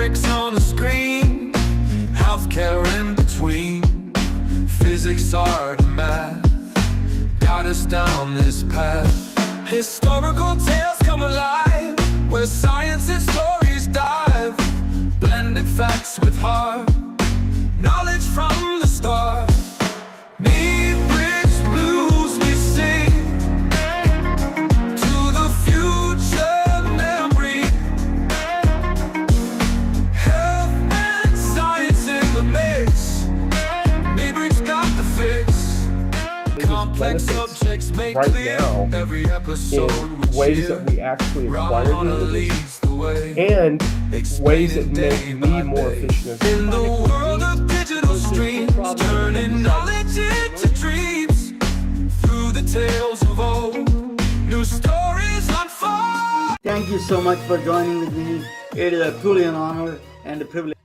Matrix on the screen, healthcare in between. Physics, art, and math got us down this path. Historical tales come alive, where science and stories dive. Blended facts with heart, knowledge from the start. Need bridge blues we sing to the future memory. Health and science in the mix. Matrix got the fix. Complex subjects make right clear now every episode in ways that we actually acquire the leads the way. and ways that make me more efficient. In the world of digital streams, turning knowledge into dreams. Through the tales of old, new stories unfold. Thank you so much for joining with me. It is truly an honor and a privilege.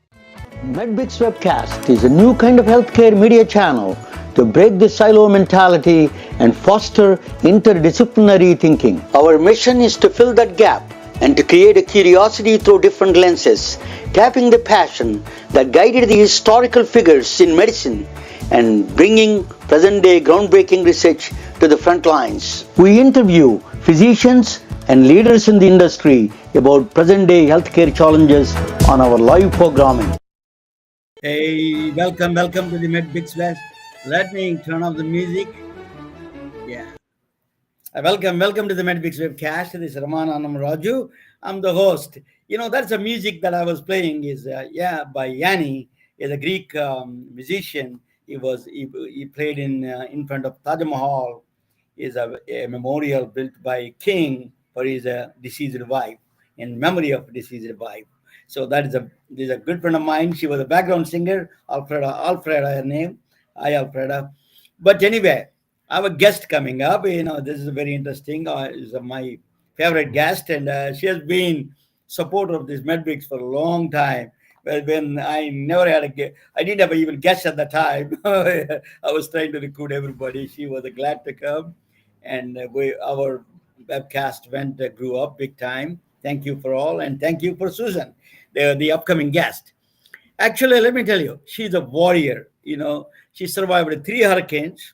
MedBix Webcast is a new kind of healthcare media channel to break the silo mentality and foster interdisciplinary thinking. Our mission is to fill that gap and to create a curiosity through different lenses, tapping the passion that guided the historical figures in medicine and bringing present-day groundbreaking research to the front lines. We interview physicians and leaders in the industry about present-day healthcare challenges on our live programming. Hey, welcome to the MedBix West. Let me turn off the music. Yeah. Welcome to the MedBix Webcast. This is Raman Raju. I'm the host. You know, that's the music that I was playing is by Yanni. Is a Greek musician. He played in front of Taj Mahal. Is a memorial built by king for his deceased wife, in memory of deceased wife. So this is a good friend of mine. She was a background singer, Alfreda her name. Hi, Alfreda. But anyway, I have a guest coming up. You know, this is very interesting. Is my favorite guest, and she has been supporter of this MedBix for a long time. Well, when I never had I didn't have even guests at the time. I was trying to recruit everybody. She was glad to come, and our webcast grew up big time. Thank you for all, and thank you for Susan, the upcoming guest. Actually, let me tell you, she's a warrior. You know, she survived 3 hurricanes,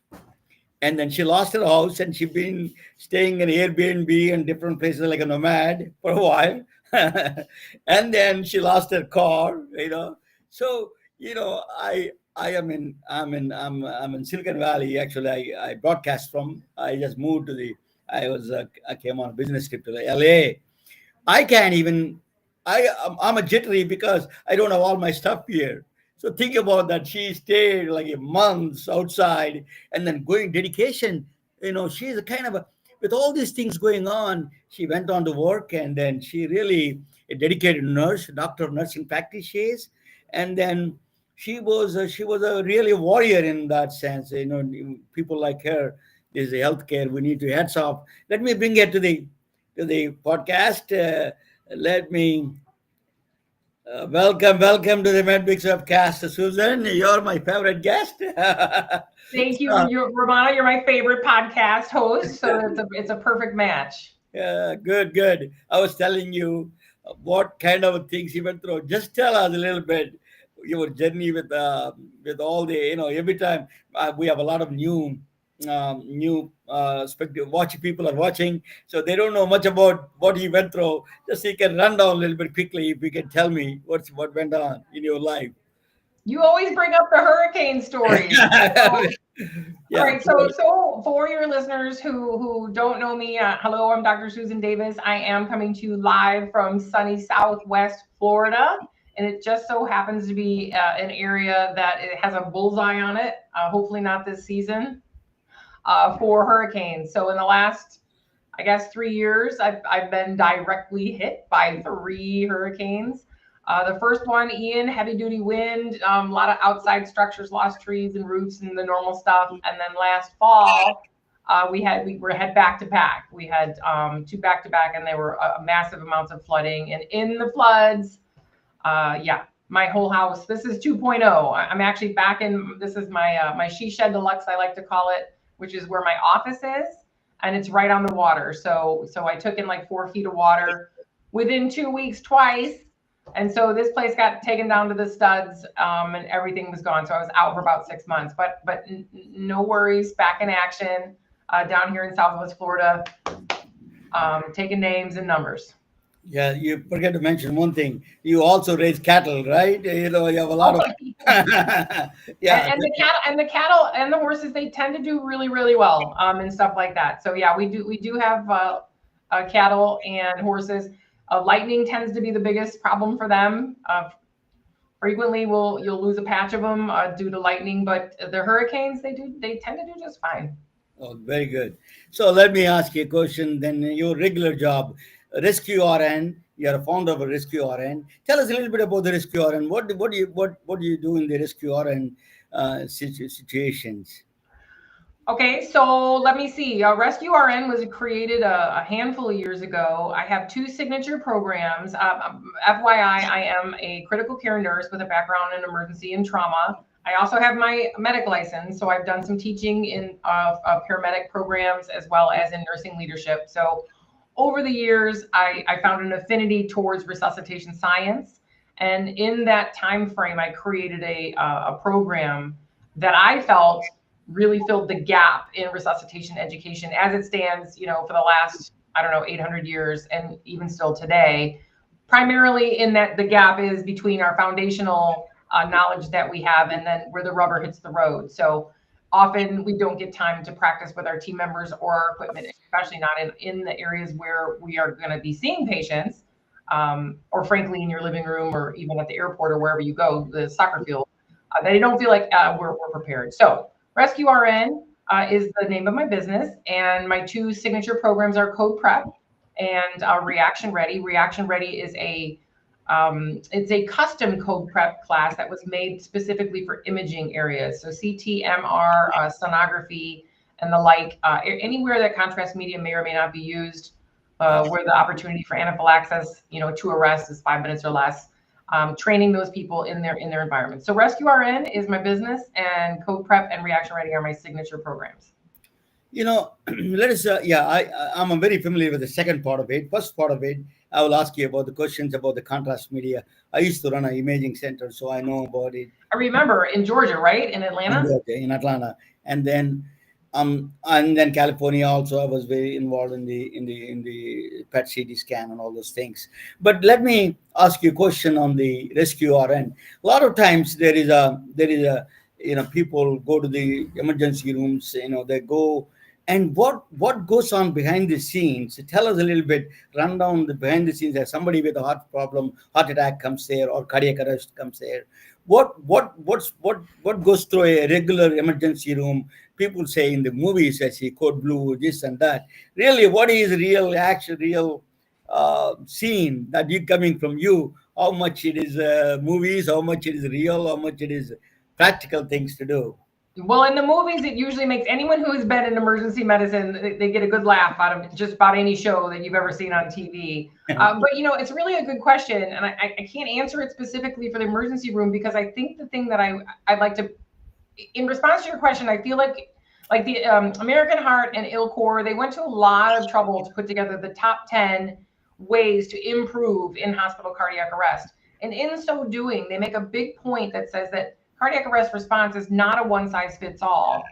and then she lost her house, and she's been staying in Airbnb and different places like a nomad for a while. And then she lost her car, you know. So, you know, I'm in Silicon Valley. Actually, I broadcast from. I just moved to I came on a business trip to LA. I can't even. I'm a jittery because I don't have all my stuff here. So think about that. She stayed like a month outside and then going dedication. You know, she's a kind of with all these things going on, she went on to work, and then she really a dedicated nurse, doctor of nursing practice she is. And then she was a really warrior in that sense. You know, people like her, there's a healthcare. We need to heads off. Let me bring her to the podcast. Let me welcome to the MedBix Webcast, Susan. You're my favorite guest. Thank you, Ramana. You're my favorite podcast host, so it's a perfect match. Yeah, good. I was telling you what kind of things you went through. Just tell us a little bit your journey with all the, you know, every time we have a lot of new people are watching, so they don't know much about what you went through. Just so you can run down a little bit quickly, if you can tell me what went on in your life. You always bring up the hurricane stories. Yeah. All right, so for your listeners who don't know me, hello, I'm Dr. Susan Davis. I am coming to you live from sunny Southwest Florida, and it just so happens to be an area that it has a bullseye on it. Hopefully not this season. For hurricanes. So in the last, I guess, 3 years, I've been directly hit by 3 hurricanes. The first one, Ian, heavy duty wind, a lot of outside structures, lost trees and roofs and the normal stuff. And then last fall, we had back to back. We had 2 back to back, and there were massive amounts of flooding. And in the floods, my whole house. This is 2.0. I'm actually back in. This is my She Shed Deluxe, I like to call it, which is where my office is, and it's right on the water. So I took in like 4 feet of water within 2 weeks twice. And so this place got taken down to the studs, and everything was gone. So I was out for about 6 months, but no worries, back in action, down here in Southwest Florida, taking names and numbers. Yeah, you forget to mention one thing. You also raise cattle, right? You know, you have a lot of yeah. And the cattle and the horses, they tend to do really, really well, and stuff like that. So yeah, we do have cattle and horses. Lightning tends to be the biggest problem for them. Frequently, you'll lose a patch of them due to lightning, but the hurricanes, they tend to do just fine. Oh, very good. So let me ask you a question. Then your regular job, RescueRN. You're a founder of a RescueRN. Tell us a little bit about the RescueRN. What do you do in the RescueRN situations? Okay, so let me see. RescueRN was created a handful of years ago. I have 2 signature programs. FYI, I am a critical care nurse with a background in emergency and trauma. I also have my medic license, so I've done some teaching in paramedic programs as well as in nursing leadership. So over the years, I found an affinity towards resuscitation science. And in that time frame, I created a program that I felt really filled the gap in resuscitation education as it stands, for the last, 800 years, and even still today, primarily in that the gap is between our foundational knowledge that we have and then where the rubber hits the road. So often we don't get time to practice with our team members or our equipment, especially not in the areas where we are going to be seeing patients, or frankly in your living room or even at the airport or wherever you go, the soccer field. They don't feel like we're prepared. So RescueRN is the name of my business, and my 2 signature programs are CodePRep and Reaction Ready. Reaction Ready is it's a custom CodePRep class that was made specifically for imaging areas. So CT, MR, sonography, and the like, anywhere that contrast media may or may not be used, where the opportunity for anaphylaxis, to arrest is 5 minutes or less. Training those people in their environment. So RescueRN is my business, and CodePRep and Reaction Ready are my signature programs. Let us. I'm very familiar with the second part of it. First part of it, I will ask you about the questions about the contrast media. I used to run an imaging center, so I know about it. I remember in Georgia, right? In Atlanta. In Atlanta, and then California also. I was very involved in the PET CT scan and all those things. But let me ask you a question on the RescueRN. A lot of times there is a people go to the emergency rooms. They go. And what goes on behind the scenes? Tell us a little bit, run down the behind the scenes. As somebody with a heart problem, heart attack comes there, or cardiac arrest comes there. What goes through a regular emergency room? People say in the movies, I see code blue, this and that. Really, what is real scene that you coming from you? How much it is movies? How much it is real? How much it is practical things to do? Well, in the movies, it usually makes anyone who has been in emergency medicine, they get a good laugh out of just about any show that you've ever seen on TV. But, it's really a good question. And I can't answer it specifically for the emergency room, because I think the thing that I'd like to, in response to your question, I feel like the American Heart and ILCOR, they went to a lot of trouble to put together the top 10 ways to improve in hospital cardiac arrest. And in so doing, they make a big point that says that cardiac arrest response is not a one-size-fits-all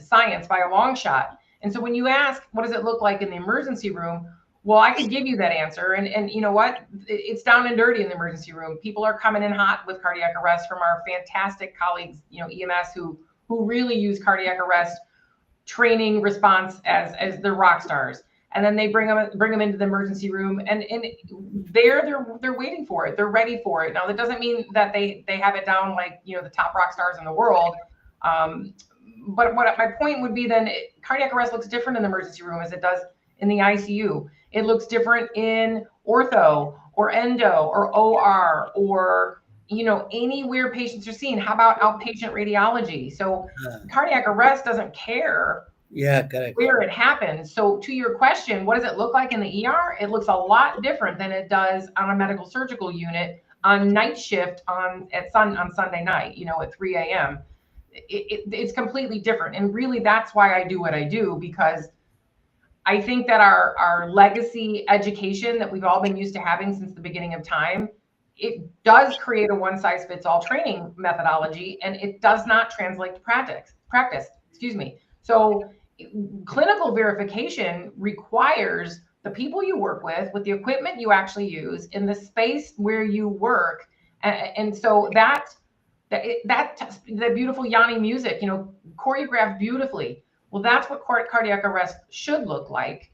science by a long shot. And so when you ask, what does it look like in the emergency room? Well, I could give you that answer. And you know what? It's down and dirty in the emergency room. People are coming in hot with cardiac arrest from our fantastic colleagues, EMS, who really use cardiac arrest training response as their rock stars. And then they bring them into the emergency room, and they're waiting for it. They're ready for it. Now, that doesn't mean that they have it down like the top rock stars in the world. But what my point would be then, cardiac arrest looks different in the emergency room as it does in the ICU. It looks different in ortho or endo or OR or anywhere patients are seen. How about outpatient radiology? So cardiac arrest doesn't care. Yeah, correct. Where it happens. So to your question, what does it look like in the ER? It looks a lot different than it does on a medical surgical unit on night shift on Sunday night, at 3 a.m. It's completely different. And really, that's why I do what I do, because I think that our legacy education that we've all been used to having since the beginning of time, it does create a one-size-fits-all training methodology, and it does not translate to practice, excuse me. So clinical verification requires the people you work with the equipment you actually use, in the space where you work. And so that the beautiful Yanni music, choreographed beautifully. Well, that's what cardiac arrest should look like,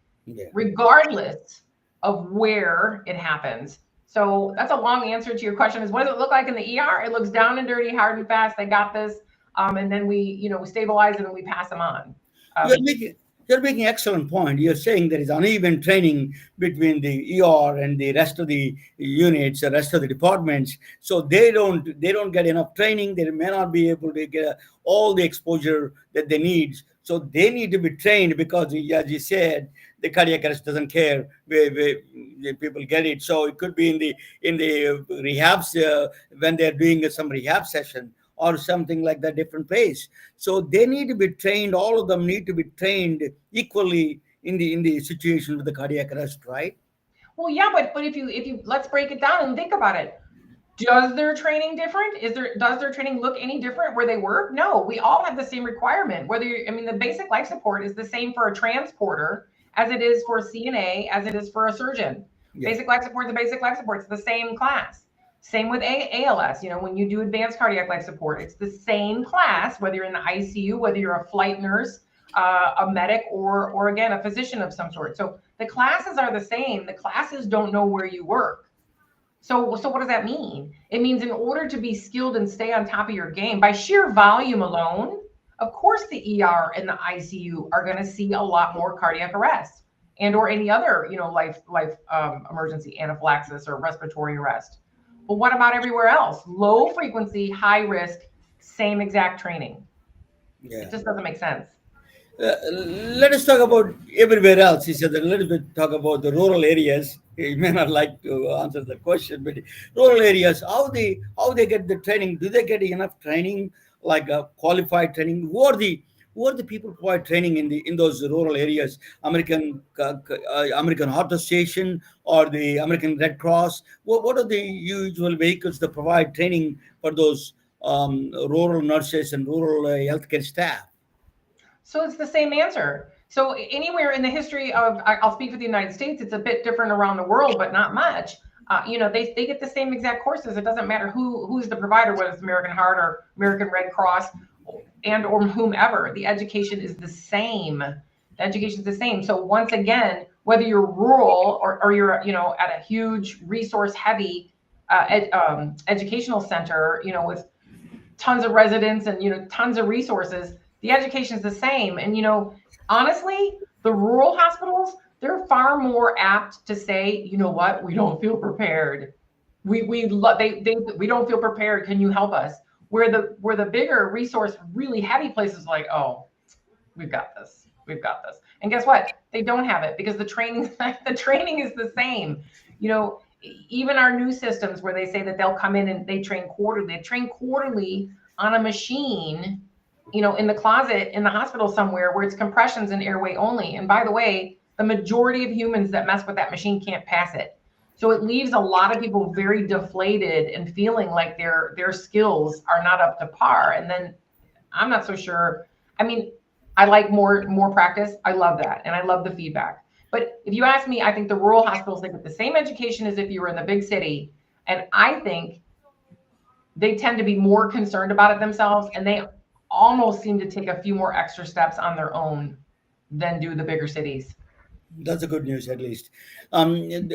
regardless of where it happens. So that's a long answer to your question, is what does it look like in the ER? It looks down and dirty, hard and fast. They got this. And then we stabilize it and we pass them on. You're making excellent point. You're saying there is uneven training between the ER and the rest of the units, the rest of the departments. So they don't get enough training. They may not be able to get all the exposure that they need. So they need to be trained, because, as you said, the cardiac arrest doesn't care where people get it. So it could be in the rehabs when they're doing some rehab session, or something like that, different place. So they need to be trained. All of them need to be trained equally in the situation with the cardiac arrest, right? Well, yeah, but if you let's break it down and think about it. Does their training different? Does their training look any different where they work? No, we all have the same requirement. The basic life support is the same for a transporter as it is for a CNA, as it is for a surgeon. Yeah. Basic life support is the basic life support. It's the same class. Same with ALS. When you do advanced cardiac life support, it's the same class, whether you're in the ICU, whether you're a flight nurse, a medic, or again, a physician of some sort. So the classes are the same. The classes don't know where you work. So what does that mean? It means in order to be skilled and stay on top of your game, by sheer volume alone, of course the ER and the ICU are going to see a lot more cardiac arrest and or any other life emergency, anaphylaxis or respiratory arrest. But what about everywhere else? Low frequency, high risk, same exact training. Yeah. It just doesn't make sense. Let us talk about everywhere else. He said a little bit, talk about the rural areas. You may not like to answer the question, but rural areas, how they get the training? Do they get enough training, like qualified training? Who are the people who provide training in those rural areas? American Heart Association or the American Red Cross? What are the usual vehicles that provide training for those rural nurses and rural healthcare staff? So it's the same answer. So anywhere in the history of, I'll speak for the United States, it's a bit different around the world, but not much. They get the same exact courses. It doesn't matter who's the provider, whether it's American Heart or American Red Cross and or whomever. The education is the same. The education is the same. So once again, whether you're rural or you're at a huge resource heavy educational center, with tons of residents and tons of resources, the education is the same. And honestly, the rural hospitals, they're far more apt to say, you know what, we don't feel prepared. We don't feel prepared. Can you help us? Where the bigger resource, really heavy places like, oh, we've got this. And guess what? They don't have it, because the training is the same. Even our new systems where they say that they'll come in and they train quarterly. They train quarterly on a machine, in the closet in the hospital somewhere, where it's compressions and airway only. And by the way, the majority of humans that mess with that machine can't pass it. So it leaves a lot of people very deflated and feeling like their skills are not up to par. And then I'm not so sure. I like more practice. I love that. And I love the feedback. But if you ask me, I think the rural hospitals, they get the same education as if you were in the big city. And I think they tend to be more concerned about it themselves. And they almost seem to take a few more extra steps on their own than do the bigger cities. That's a good news, at least. Let me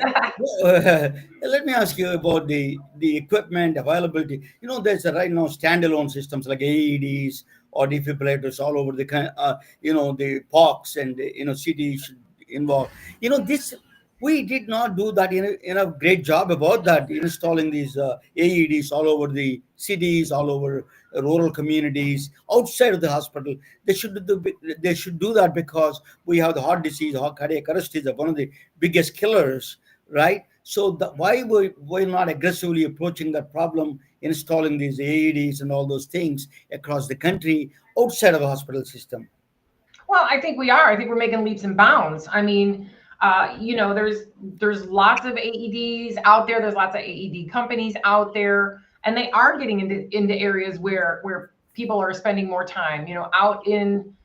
ask you about the equipment availability. There's right now standalone systems like AEDs or defibrillators all over the the POCs and CTs involved. We did not do that in a great job about that, installing these AEDs all over the cities, all over rural communities, outside of the hospital. They should do that, because we have the heart disease, cardiac arrest is one of the biggest killers, right? So why we're not aggressively approaching that problem, installing these AEDs and all those things across the country outside of the hospital system? Well, I think we are. I think we're making leaps and bounds. I mean, there's lots of AEDs out there. There's lots of AED companies out there, and they are getting into areas where people are spending more time. Out in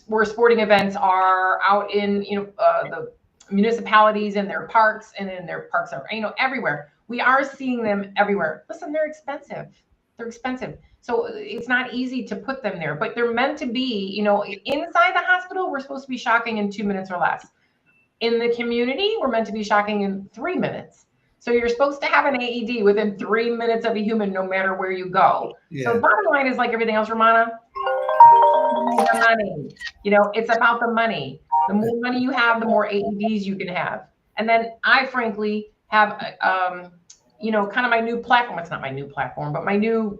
where sporting events are, out in the municipalities and their parks, and in their parks are everywhere. We are seeing them everywhere. Listen, they're expensive. They're expensive. So it's not easy to put them there, but they're meant to be, inside the hospital, we're supposed to be shocking in 2 minutes or less. In the community, we're meant to be shocking in 3 minutes. So you're supposed to have an AED within 3 minutes of a human, no matter where you go. Yeah. So the bottom line is like everything else, Romana, the money. It's about the money. The more money you have, the more AEDs you can have. And then I frankly have, kind of my new platform. It's not my new platform, but my new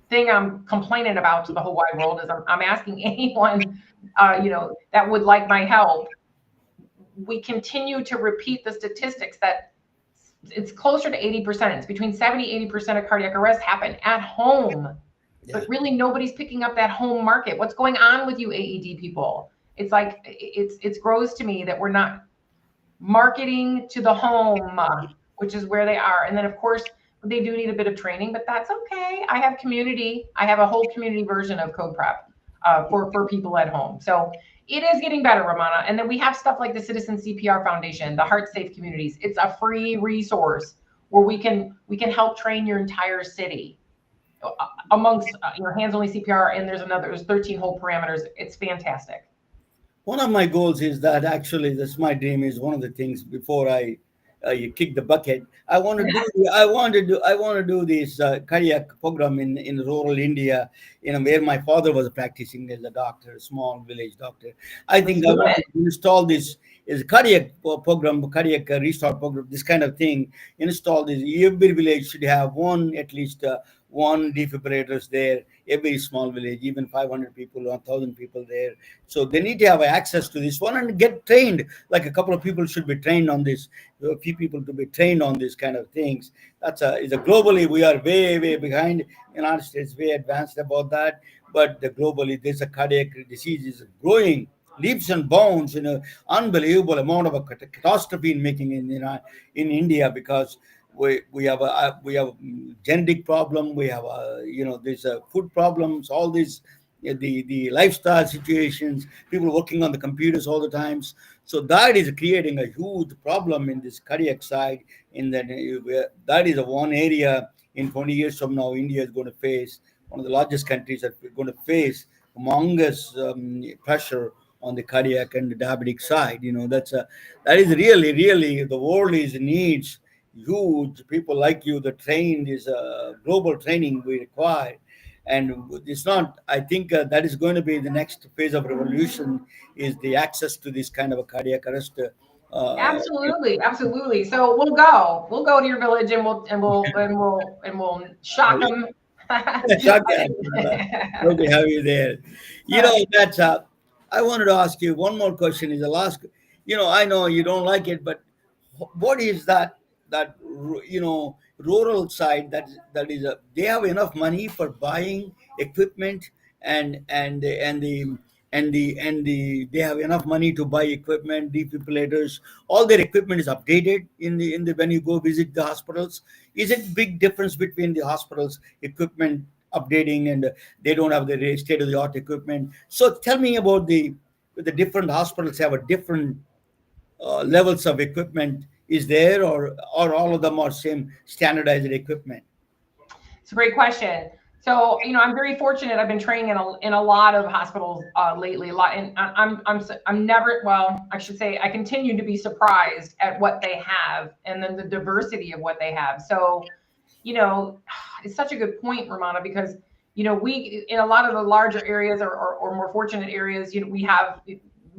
thing I'm complaining about to the whole wide world is I'm asking anyone, that would like my help. We continue to repeat the statistics that it's closer to 80%. It's between 70-80% of cardiac arrests happen at home. Yeah. But really nobody's picking up that home market. What's going on with you AED people? It's like, it grows to me that we're not marketing to the home, which is where they are. And then of course, they do need a bit of training, but that's okay. I have a whole community version of CodePRep for people at home. So it is getting better, Romana. And then we have stuff like the Citizen CPR Foundation, the Heart Safe Communities. It's a free resource where we can help train your entire city amongst hands-only CPR. And there's 13 whole parameters. It's fantastic. One of my goals is that actually, that's my dream, is one of the things before you kick the bucket. I want to do this cardiac program in rural India, where my father was practicing as a doctor, a small village doctor. I think I want to install this is cardiac program, cardiac restart program, this kind of thing. Install this. Every village should have at least one defibrillators there. Every small village, even 500 people, 1,000 people there. So they need to have access to this one and get trained. Like a couple of people should be trained on this. A few people to be trained on this kind of things. Is a globally, we are way, way behind. United States way advanced about that. But globally, there's a cardiac disease is growing leaps and bounds, unbelievable amount of a catastrophe in making in India, because we have a genetic problem, we have there's food problems, all these the lifestyle situations, people working on the computers all the times. So that is creating a huge problem in this cardiac side. That is one area in 20 years from now, India is going to face, one of the largest countries that we're going to face humongous pressure on the cardiac and the diabetic side. That is really the world needs huge people like you. The trained is global training we require, and it's not. I think that is going to be the next phase of revolution, is the access to this kind of a cardiac arrest. Absolutely. So we'll go to your village and we'll shock them. Shock them. We'll be happy there. That's I wanted to ask you one more question. Is the last, I know you don't like it, but what is that rural side that is they have enough money for buying equipment and they have enough money to buy equipment, defibrillators, all their equipment is updated in the when you go visit the hospitals. Is it big difference between the hospitals equipment updating and they don't have the state-of-the-art equipment? So tell me about the different hospitals have a different levels of equipment is there, or all of them are same standardized equipment? It's a great question. So, I'm very fortunate. I've been training in a lot of hospitals lately. And I'm never, well, I should say, I continue to be surprised at what they have and then the diversity of what they have. So, it's such a good point, Romana, because we in a lot of the larger areas or more fortunate areas, we have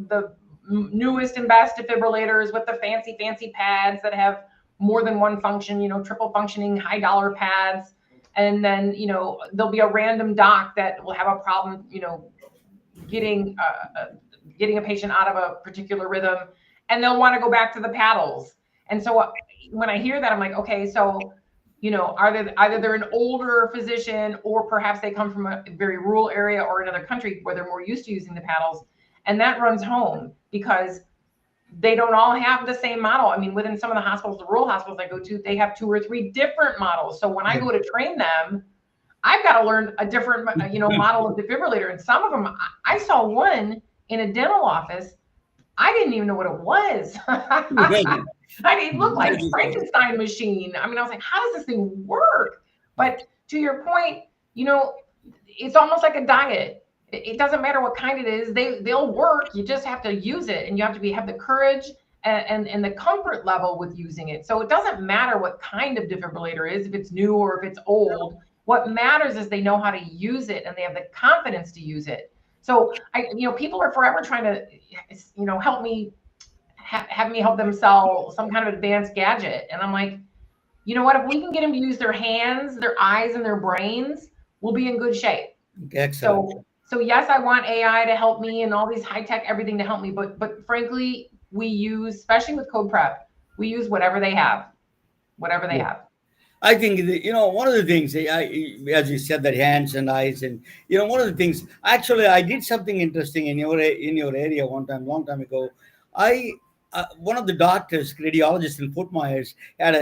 the newest and best defibrillators with the fancy pads that have more than one function, triple functioning high dollar pads. And then, there'll be a random doc that will have a problem, getting a patient out of a particular rhythm, and they'll want to go back to the paddles. And so when I hear that, I'm like, okay, so, either they're an older physician, or perhaps they come from a very rural area or another country where they're more used to using the paddles. And that runs home because they don't all have the same model. I mean, within some of the hospitals, the rural hospitals I go to, they have 2 or 3 different models. So when I go to train them, I've got to learn a different, model of defibrillator. And some of them, I saw one in a dental office. I didn't even know what it was. It looked like Frankenstein machine. I mean, I was like, how does this thing work? But to your point, it's almost like a diet. It doesn't matter what kind it is. They'll work. You just have to use it, and you have to have the courage and the comfort level with using it. So it doesn't matter what kind of defibrillator is, if it's new or if it's old. What matters is they know how to use it and they have the confidence to use it. So people are forever trying to, help me, have me help them sell some kind of advanced gadget. And I'm like, you know what? If we can get them to use their hands, their eyes, and their brains, we'll be in good shape. Excellent. So yes, I want AI to help me and all these high tech everything to help me. But frankly, we use, especially with CodePRep, we use whatever they have, have. I think one of the things, as you said, that hands and eyes, and one of the things. Actually, I did something interesting in your area one time, long time ago. One of the doctors, radiologists in Fort Myers, had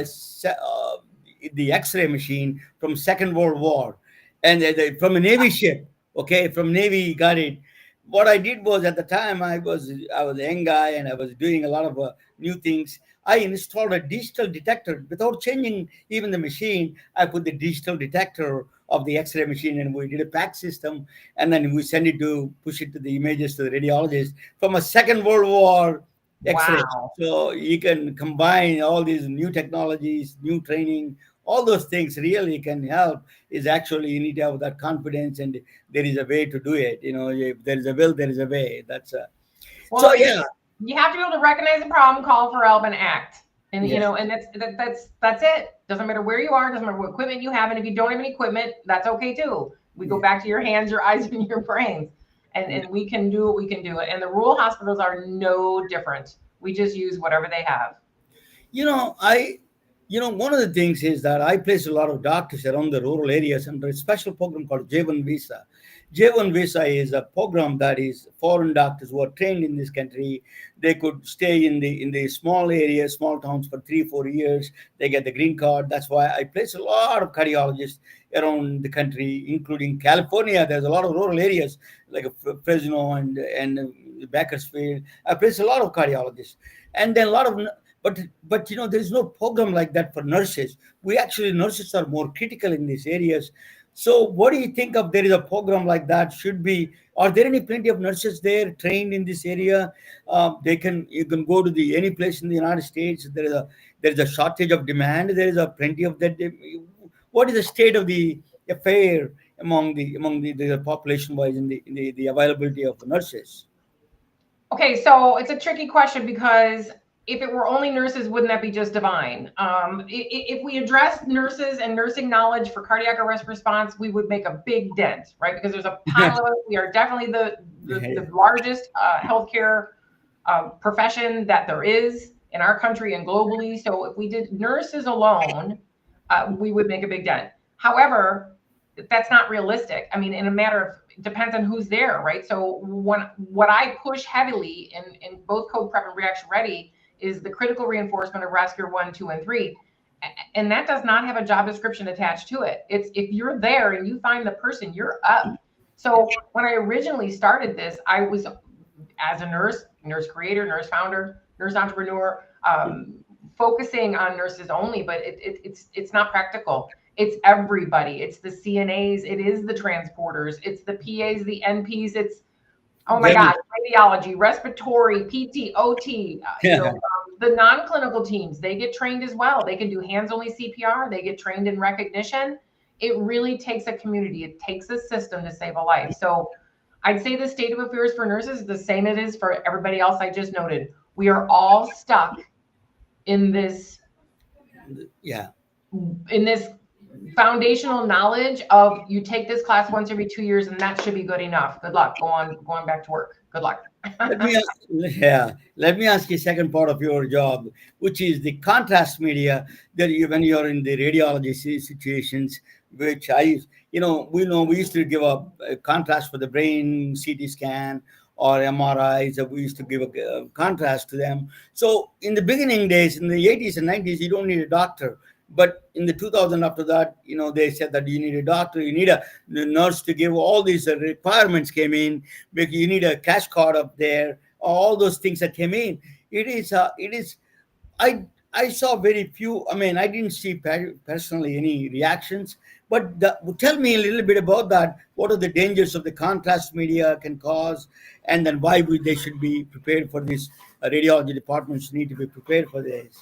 the X-ray machine from Second World War, and from a Navy ship. Okay, from Navy, he got it. What I did was, at the time, I was a young guy and I was doing a lot of new things. I installed a digital detector without changing even the machine. I put the digital detector of the X-ray machine, and we did a pack system, and then we push it to the images to the radiologist from a Second World War X-ray. Wow. So you can combine all these new technologies, new training, all those things really can help. Is actually, you need to have that confidence, and there is a way to do it. If there is a will, there is a way. You have to be able to recognize the problem, call for help, and act. And and that's it. Doesn't matter where you are, doesn't matter what equipment you have, and if you don't have any equipment, that's okay too. We go back to your hands, your eyes, and your brains, and we can do what we can do. And the rural hospitals are no different. We just use whatever they have. One of the things is that I place a lot of doctors around the rural areas under a special program called J1 Visa. J1 Visa is a program that is foreign doctors who are trained in this country. They could stay in the small areas, small towns for 3-4 years. They get the green card. That's why I place a lot of cardiologists around the country, including California. There's a lot of rural areas like Fresno and Bakersfield. I place a lot of cardiologists, and then a lot of. But there's no program like that for nurses. Nurses are more critical in these areas. So what do you think of, there is a program like that? Are there plenty of nurses there trained in this area? You can go to any place in the United States. There is a shortage of demand. There is plenty of that. What is the state of the affair among the population wise in the availability of the nurses? Okay, so it's a tricky question because if it were only nurses, wouldn't that be just divine? If we addressed nurses and nursing knowledge for cardiac arrest response, we would make a big dent, right? Because there's a pile of us. We are definitely the largest healthcare profession that there is in our country and globally. So if we did nurses alone, we would make a big dent. However, that's not realistic. I mean, it depends on who's there, right? So what I push heavily in both CodePRep and Reaction Ready is the critical reinforcement of RescueRN 2 and 3. And that does not have a job description attached to it. It's if you're there and you find the person, you're up. So when I originally started this, I was, as a nurse creator, nurse founder, nurse entrepreneur, focusing on nurses only, but it's not practical. It's everybody. It's the CNAs. It is the transporters. It's the PAs, the NPs. It's, oh my God, radiology, respiratory, PT, OT, the non-clinical teams, they get trained as well. They can do hands-only CPR. They get trained in recognition. It really takes a community. It takes a system to save a life. So I'd say the state of affairs for nurses is the same it is for everybody else I just noted. We are all stuck in this, in this foundational knowledge of, you take this class once every 2 years and that should be good enough. Good luck. Going back to work. Good luck. Let me ask you second part of your job, which is the contrast media that when you're in the radiology situations, which we used to give a contrast for the brain CT scan or MRIs. We used to give a contrast to them. So in the beginning days, in the 80s and 90s, you don't need a doctor. But in the 2000 after that, they said that you need a doctor, you need a nurse to give all these requirements came in. Because you need a cash card up there, all those things that came in. It is. I saw very few. I mean, I didn't see personally any reactions. But tell me a little bit about that. What are the dangers of the contrast media can cause, and then why they should be prepared for this? Radiology departments need to be prepared for this.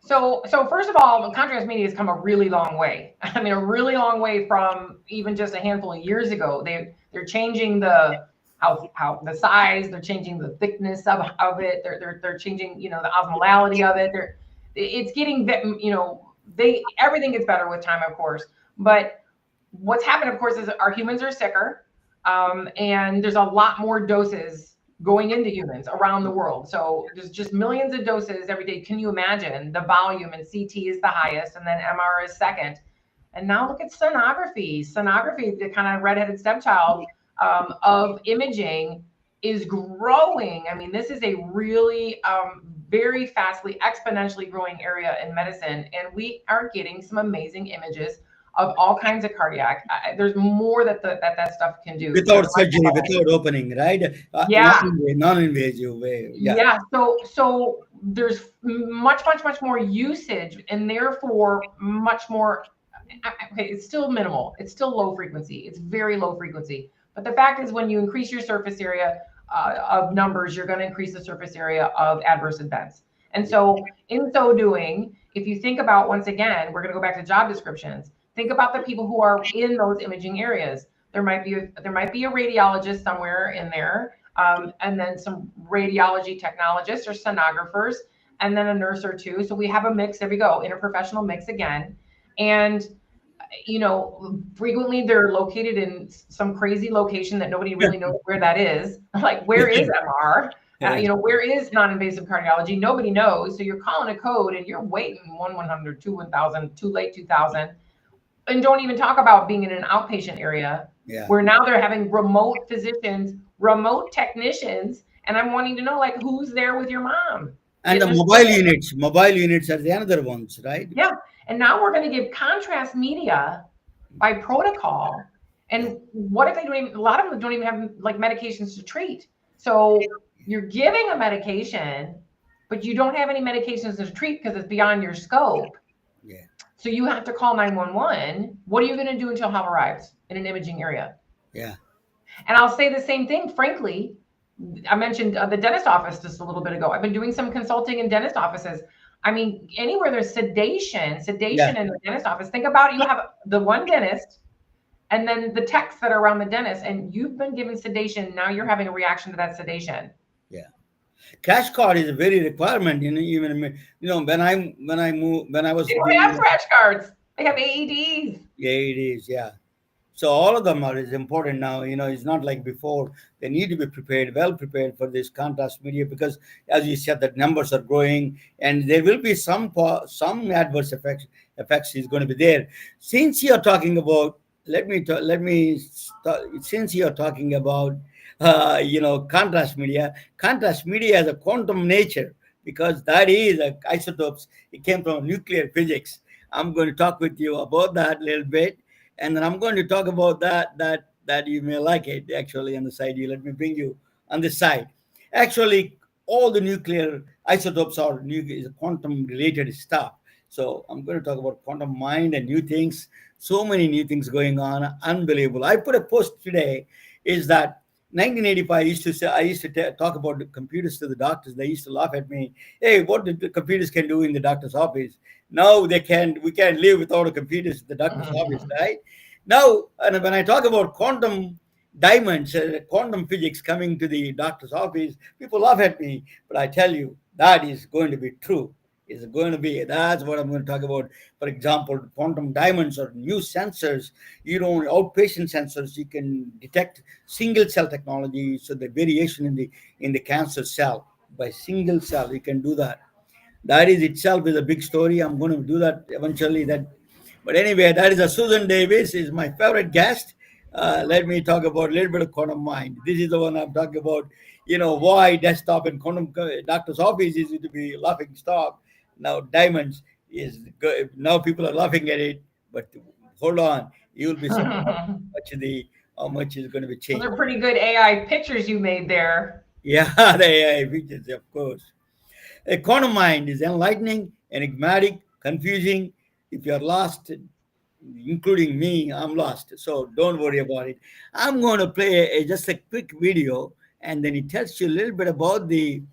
So first of all, the contrast media has come a really long way. I mean, a really long way from even just a handful of years ago. They're changing the how the size, they're changing the thickness of it. They're changing, the osmolality of it. It's getting, everything gets better with time, of course. But what's happened, of course, is our humans are sicker, and there's a lot more doses going into humans around the world. So there's just millions of doses every day. Can you imagine the volume? And CT is the highest, and then MR is second. And now look at sonography. Sonography, the kind of redheaded stepchild of imaging, is growing. I mean, this is a really very fastly, exponentially growing area in medicine, and we are getting some amazing images of all kinds of cardiac. There's more that that stuff can do without surgery, without opening, right? Yeah. Non-invasive way. Yeah. So there's much more usage, and therefore much more. Okay, it's still minimal. It's still low frequency. It's very low frequency. But the fact is, when you increase your surface area of numbers, you're going to increase the surface area of adverse events. And so in so doing, if you think about, once again, we're going to go back to job descriptions. Think about the people who are in those imaging areas. There might be a radiologist somewhere in there, and then some radiology technologists or sonographers, and then a nurse or two. So we have a mix. There we go, interprofessional mix again. And frequently they're located in some crazy location that nobody really knows where that is. Like, where is MR? Where is non-invasive cardiology? Nobody knows. So you're calling a code and you're waiting 100, 1000, too late 2000. And don't even talk about being in an outpatient area where now they're having remote physicians, remote technicians. And I'm wanting to know, like, who's there with your mom? And the mobile units are the other ones, right? Yeah. And now we're going to give contrast media by protocol. And what if a lot of them don't even have like medications to treat? So you're giving a medication, but you don't have any medications to treat because it's beyond your scope. Yeah. So you have to call 911. What are you going to do until help arrives in an imaging area? Yeah. And I'll say the same thing, frankly. I mentioned the dentist office just a little bit ago. I've been doing some consulting in dentist offices. I mean, anywhere there's sedation in the dentist office. Think about, you have the one dentist and then the techs that are around the dentist, and you've been given sedation. Now you're having a reaction to that sedation. Yeah. Cash card is a very requirement. Even when I was. They don't have scratch cards. They have AEDs. AEDs, yeah. So all of them is important now. It's not like before. They need to be well prepared for this contrast media, because, as you said, the numbers are growing, and there will be some adverse effects is going to be there. Since you're talking about, since you're talking about, contrast media has a quantum nature, because that is isotopes. It came from nuclear physics. I'm going to talk with you about that a little bit. And then I'm going to talk about that you may like it, actually, on the side. You let me bring you on the side. Actually, all the nuclear isotopes are quantum-related stuff. So I'm going to talk about quantum mind and new things. So many new things going on. Unbelievable. I put a post today, is that 1985, I used to talk about the computers to the doctors. They used to laugh at me. Hey, what the computers can do in the doctor's office? Now we can't live without a computers in the doctor's office, right? Now, and when I talk about quantum diamonds, quantum physics coming to the doctor's office, people laugh at me. But I tell you, that is going to be true. That's what I'm going to talk about. For example, quantum diamonds or new sensors, outpatient sensors, you can detect single cell technology. So the variation in the cancer cell by single cell, you can do that. That is itself is a big story. I'm going to do that eventually. But anyway, that is Susan Davis, is my favorite guest. let me talk about a little bit of quantum mind. This is the one I'm talking about. Why desktop and quantum doctor's office is to be laughing stock. Now diamonds is good. Now people are laughing at it, but hold on, you'll be surprised how much is going to be changed. Those are pretty good AI pictures you made there. Yeah, the AI features, of course. A quantum mind is enlightening, enigmatic, confusing. If you're lost, including me, I'm lost. So don't worry about it. I'm going to play just a quick video, and then it tells you a little bit about this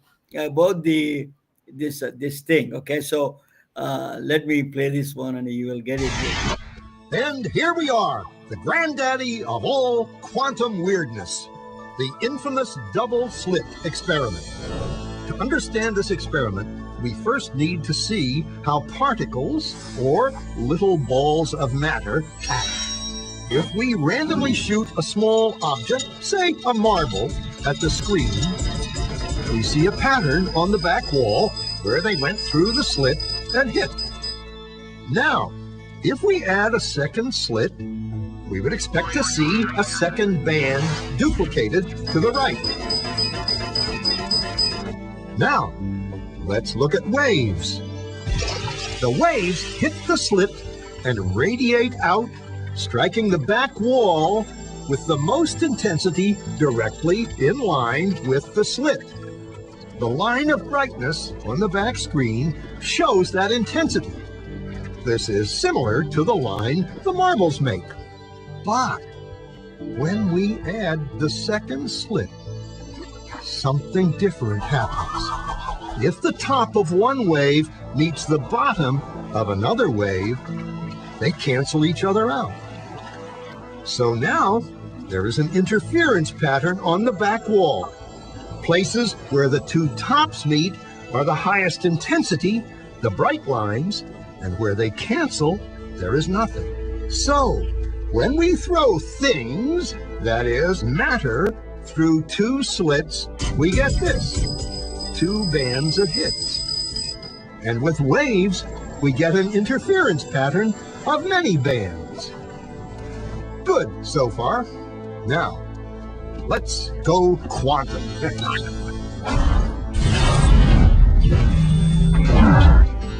thing. Okay, so let me play this one, and you will get it. And here we are, the granddaddy of all quantum weirdness, the infamous double slit experiment. To understand this experiment, we first need to see how particles, or little balls of matter, act. If we randomly shoot a small object, say a marble, at the screen, we see a pattern on the back wall where they went through the slit and hit. Now, if we add a second slit, we would expect to see a second band duplicated to the right. Now, let's look at waves. The waves hit the slit and radiate out, striking the back wall with the most intensity directly in line with the slit. The line of brightness on the back screen shows that intensity. This is similar to the line the marbles make. But when we add the second slit, something different happens. If the top of one wave meets the bottom of another wave, they cancel each other out. So now there is an interference pattern on the back wall. Places where the two tops meet are the highest intensity, the bright lines, and where they cancel, there is nothing. So when we throw things, that is matter, through two slits, we get this, two bands of hits. And with waves, we get an interference pattern of many bands. Good so far. Now, let's go quantum.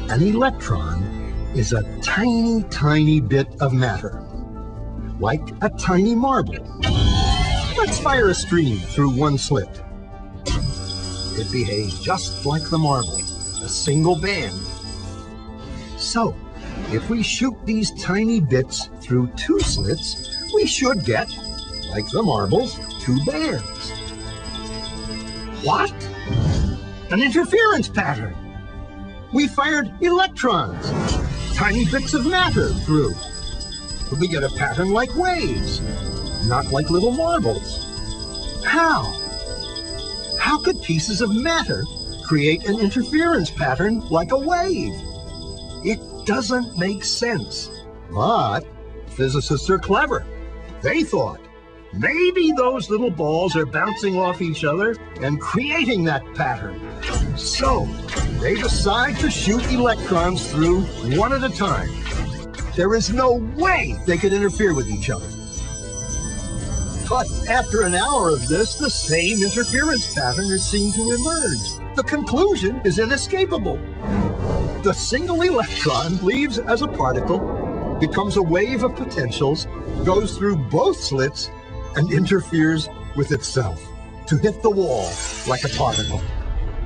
An electron is a tiny, tiny bit of matter, like a tiny marble. Let's fire a stream through one slit. It behaves just like the marble, a single band. So, if we shoot these tiny bits through two slits, we should get, like the marbles, two bands. What? An interference pattern. We fired electrons, tiny bits of matter through. We get a pattern like waves, not like little marbles. How? How could pieces of matter create an interference pattern like a wave? It doesn't make sense. But physicists are clever. They thought, maybe those little balls are bouncing off each other and creating that pattern. So they decide to shoot electrons through one at a time. There is no way they could interfere with each other. But after an hour of this, the same interference pattern is seen to emerge. The conclusion is inescapable. The single electron leaves as a particle, becomes a wave of potentials, goes through both slits, and interferes with itself to hit the wall like a particle.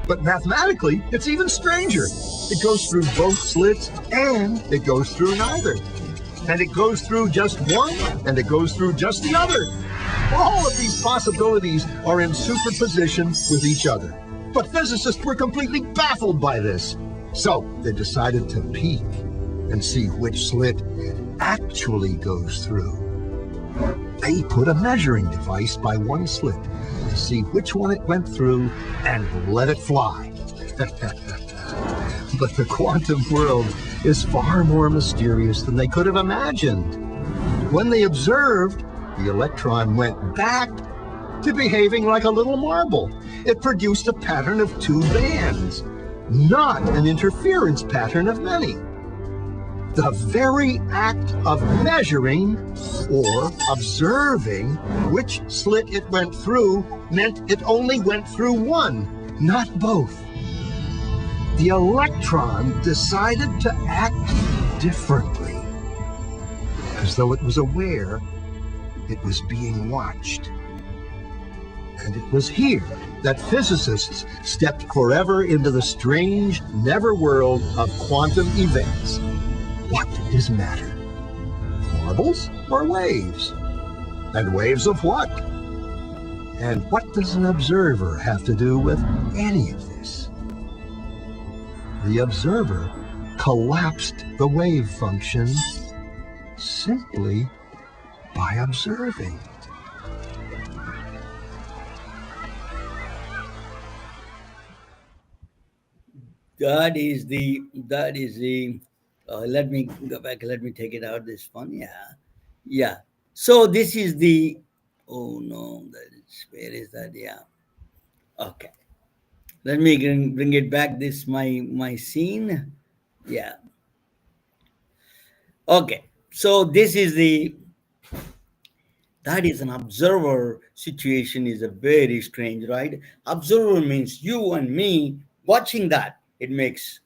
But mathematically, it's even stranger. It goes through both slits and it goes through neither. And it goes through just one and it goes through just the other. All of these possibilities are in superposition with each other. But physicists were completely baffled by this. So they decided to peek and see which slit it actually goes through. They put a measuring device by one slit to see which one it went through and let it fly. But the quantum world is far more mysterious than they could have imagined. When they observed, the electron went back to behaving like a little marble. It produced a pattern of two bands, not an interference pattern of many. The very act of measuring or observing which slit it went through meant it only went through one, not both. The electron decided to act differently, as though it was aware it was being watched. And it was here that physicists stepped forever into the strange, never world of quantum events. What is matter? Marbles or waves? And waves of what? And what does an observer have to do with any of this? The observer collapsed the wave function simply by observing. That is the let me go back, let me take it out, this one. Yeah. So this is the, oh no, where is that? Yeah. Okay. Let me bring it back, this my scene. Yeah. Okay. So this is that is an observer situation, is a very strange, right? Observer means you and me watching that. It makes,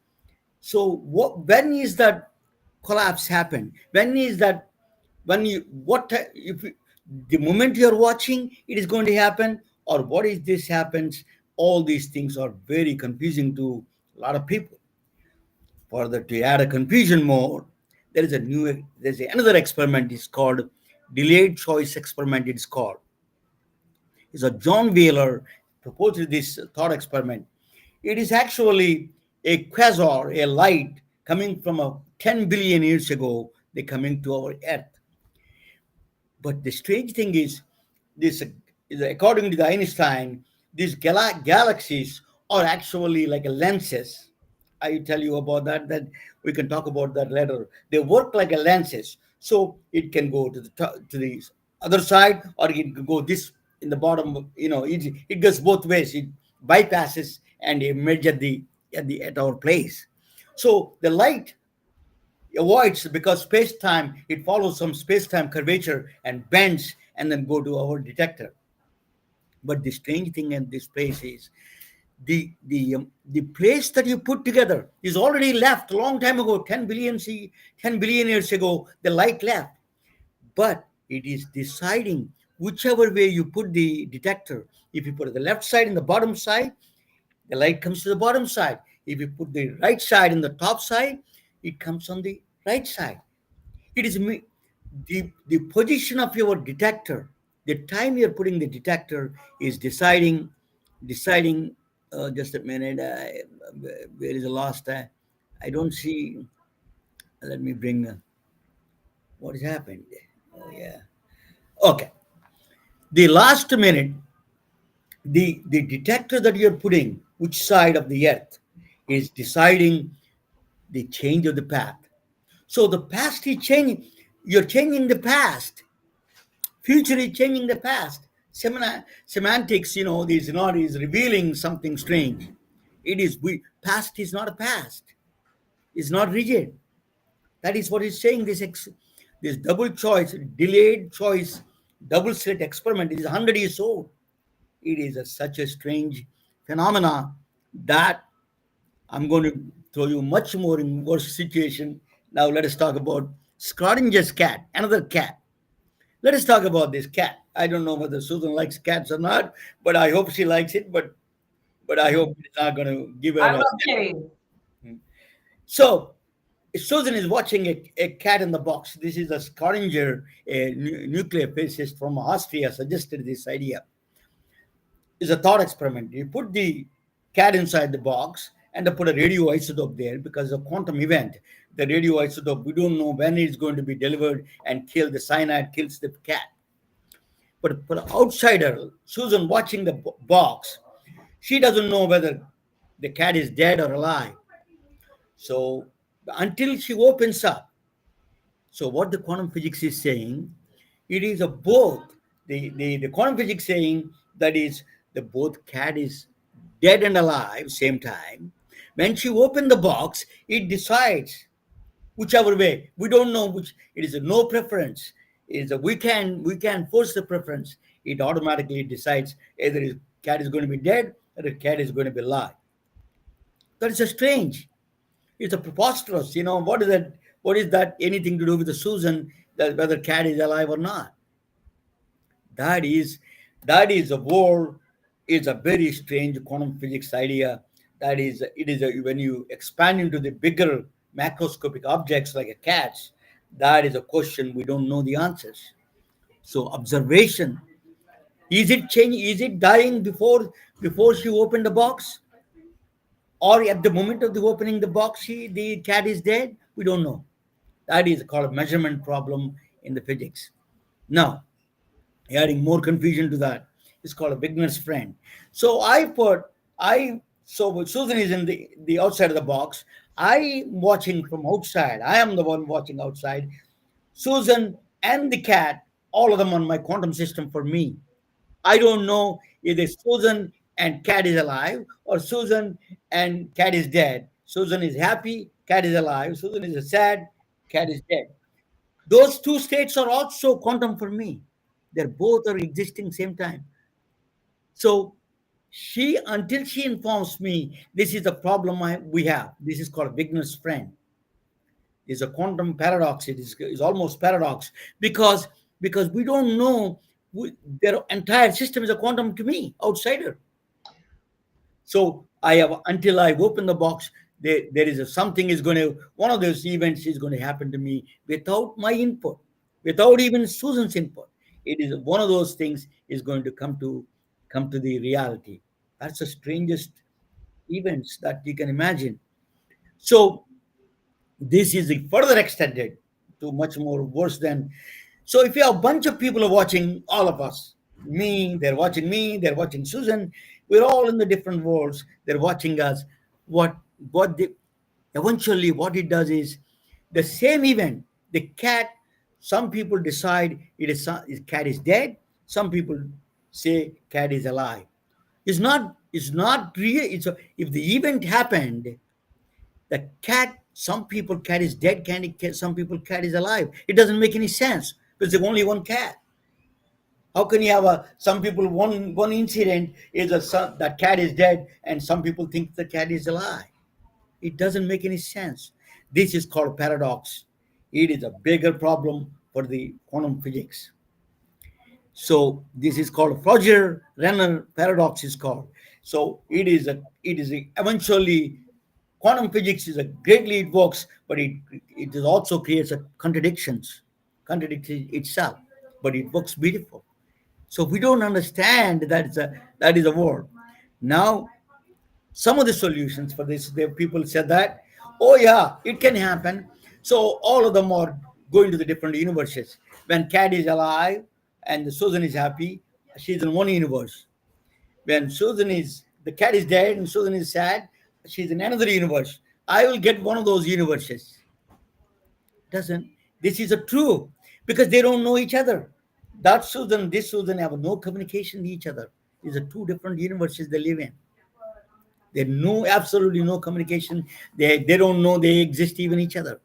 so when is that collapse happen? When is that, when you, the moment you're watching, it is going to happen, or what is this happens? All these things are very confusing to a lot of people. Further, to add a confusion more, there's another experiment. It's called delayed choice experiment. It's called. It's a John Wheeler proposed this thought experiment. It is actually a quasar, a light coming from 10 billion years ago. They coming to our Earth. But the strange thing is, this, according to the Einstein, these galaxies are actually like lenses. I tell you about that we can talk about that later. They work like lenses, so it can go to the other side, or it can go this in the bottom. It goes both ways. It bypasses and emerge at our place. So the light avoids, because space-time, it follows some space-time curvature and bends and then go to our detector. But the strange thing in this place is the place that you put together is already left a long time ago, 10 billion years ago. The light left, but it is deciding whichever way you put the detector. If you put the left side in the bottom side, the light comes to the bottom side. If you put the right side in the top side, it comes on the right side. It is the position of your detector, the time you're putting the detector is deciding. Just a minute. Where is the last? I don't see. Let me bring. What has happened? Oh yeah. Okay. The last minute, the detector that you're putting, which side of the Earth, is deciding the change of the path. So the past is changing. You're changing the past. Future is changing the past. Semantics, is revealing something strange. Past is not a past. It's not rigid. That is what he's saying. This double choice, delayed choice, double slit experiment is 100 years old. It is such a strange phenomena that I'm going to throw you much more in worse situation. Now let us talk about Schrodinger's cat, another cat. Let us talk about this cat. I don't know whether Susan likes cats or not, but I hope she likes it. But I hope it's not going to give her. I love kitties. So Susan is watching a cat in the box. This is a Schrödinger, a nuclear physicist from Austria, suggested this idea. It's a thought experiment. You put the cat inside the box and they put a radioisotope there, because of quantum event. The radioisotope, we don't know when it's going to be delivered and kill. The cyanide kills the cat. But for an outsider, Susan watching the box, she doesn't know whether the cat is dead or alive. So until she opens up. So what the quantum physics is saying, it is a both. The quantum physics saying that is the both cat is dead and alive same time. When she opened the box, it decides whichever way. We don't know which. It is a no preference. It is a we can force the preference. It automatically decides either the cat is going to be dead or the cat is going to be alive. That is a strange. It's a preposterous. What is that? What is that anything to do with the Susan, that whether cat is alive or not? That is that is a world. Is a very strange quantum physics idea. That is, it is when you expand into the bigger macroscopic objects like a cat's. That is a question we don't know the answers. So observation, is it change? Is it dying before she opened the box, or at the moment of the opening the box, the cat is dead? We don't know. That is called a measurement problem in the physics. Now, adding more confusion to that, it's called a beginner's friend. So Susan is in the outside of the box. I watching from outside. I am the one watching outside. Susan and the cat, all of them on my quantum system for me. I don't know if it's Susan and cat is alive or Susan and cat is dead. Susan is happy, cat is alive. Susan is sad, cat is dead. Those two states are also quantum for me. They're both are existing same time. So until she informs me, this is the problem we have. This is called beginner's friend. It's a quantum paradox. It's almost paradox because we don't know. Their entire system is a quantum to me, outsider. So I have until I open the box, there is something is going to, one of those events is going to happen to me without my input, without even Susan's input. It is one of those things is going to come to the reality. That's the strangest events that you can imagine. So this is further extended to much more worse than. So if you have a bunch of people are watching all of us, me, they're watching Susan, we're all in the different worlds, they're watching us. What they eventually what it does is the same event, the cat, some people decide cat is dead, some people say cat is alive. It's not real. If the event happened, the cat, some people cat is dead, some people cat is alive. It doesn't make any sense because there's only one cat. How can you have some people one incident is that cat is dead and some people think the cat is alive? It doesn't make any sense. This is called paradox. It is a bigger problem for the quantum physics. So this is called Roger-Renner paradox is called. So eventually quantum physics is a greatly it works, but it is also creates a contradicts itself, but it works beautiful. So we don't understand that is a word. Now, some of the solutions for this, people said that, oh yeah, it can happen. So all of them are going to the different universes. When cat is alive and Susan is happy, she's in one universe. When the cat is dead and Susan is sad, she's in another universe. I will get one of those universes. Doesn't This is a true because they don't know each other. That Susan, this Susan have no communication with each other. These are two different universes they live in. They know absolutely no communication. They don't know they exist even each other.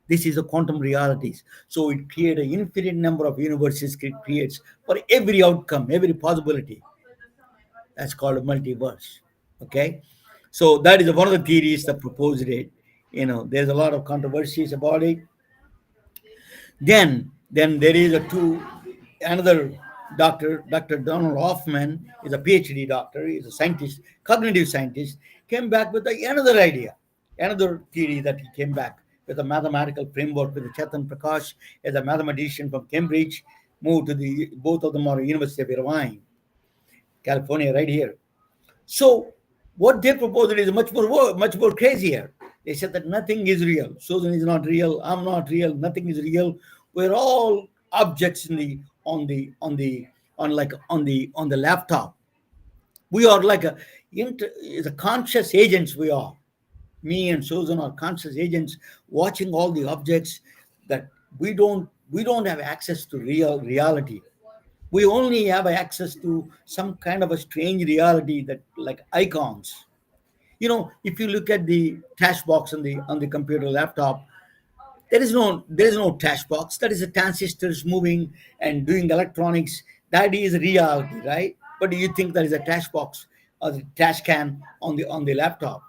This is a quantum realities. So it creates an infinite number of universes. It creates for every outcome, every possibility. That's called a multiverse. Okay, so that is one of the theories that proposed it. There's a lot of controversies about it. Then there is another doctor, Dr. Donald Hoffman, is a PhD doctor, he's a scientist, cognitive scientist, came back with another idea, another theory that he came back with a mathematical framework with Chetan Prakash as a mathematician from Cambridge, moved to both of them are University of Irvine, California, right here. So what they proposed is much more crazier. They said that nothing is real. Susan is not real. I'm not real. Nothing is real. We're all objects on the laptop. We are like a conscious agents. We are. Me and Susan are conscious agents watching all the objects that we don't have access to reality. We only have access to some kind of a strange reality that like icons. If you look at the task box on the computer laptop, There is no trash box. That is the transistors moving and doing electronics. That is reality, right? But do you think there is a trash box or the trash can on the laptop?